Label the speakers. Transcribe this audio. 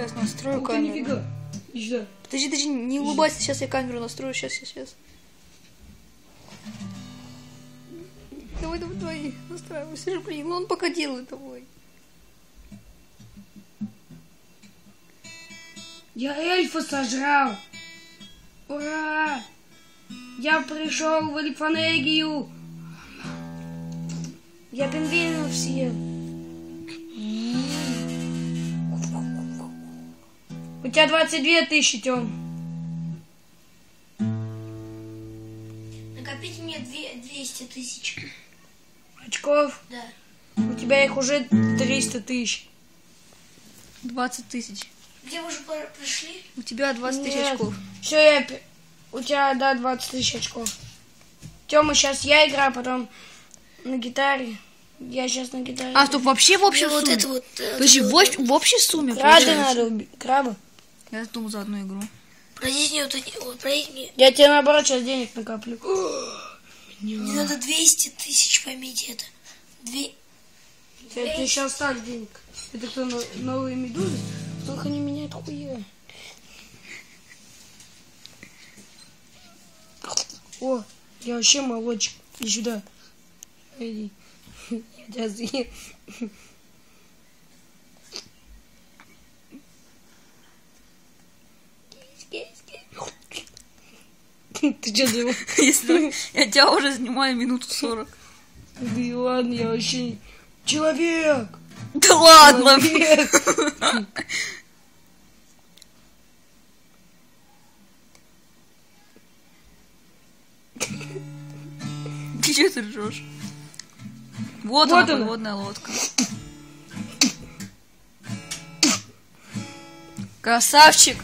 Speaker 1: Сейчас настрою
Speaker 2: Ух ты,
Speaker 1: камеру.
Speaker 2: нифига. Иди сюда.
Speaker 1: Подожди, не улыбайся, сейчас я камеру настрою, сейчас. Давай, настраивайся, блин, ну он пока делает, давай.
Speaker 2: Я эльфа сожрал. Ура! Я пришел в Эльфанегию. Я пингвинов съел. У тебя 22 тысячи, Тём.
Speaker 3: Накопить мне 200 тысяч.
Speaker 2: Очков?
Speaker 3: Да.
Speaker 2: У тебя их уже 300 тысяч.
Speaker 1: 20 тысяч.
Speaker 3: Где вы уже прошли?
Speaker 1: У тебя 20 тысяч
Speaker 2: Нет.
Speaker 1: очков.
Speaker 2: Все, у тебя, да, 20 тысяч очков. Тёма, сейчас я играю, потом на гитаре. Я сейчас на гитаре.
Speaker 1: А, стоп, вообще в общей
Speaker 3: Мне вот
Speaker 1: сумме?
Speaker 3: это вот...
Speaker 1: Подожди, в общей сумме?
Speaker 2: Краба
Speaker 1: получается?
Speaker 2: надо убить. Краба.
Speaker 1: Я думал за одну игру.
Speaker 3: Пройдите мне вот эти... Вот, пройдите мне...
Speaker 2: Я тебе, наоборот, сейчас денег накоплю.
Speaker 3: Мне надо 200 тысяч, поймите это.
Speaker 2: Я тебе сейчас так денег. Это кто, новые медузы? Только не меняют хуя. О, я вообще молодчик. Иди сюда. Иди. Я тебя съем. Ты что делал?
Speaker 1: Если я тебя уже снимаю минуту 40.
Speaker 2: Да и ладно, я вообще... Человек!
Speaker 1: Да ладно!
Speaker 2: Человек!
Speaker 1: Ты что ты ржешь? Вот
Speaker 2: Вот
Speaker 1: она,
Speaker 2: она.
Speaker 1: подводная лодка. Красавчик!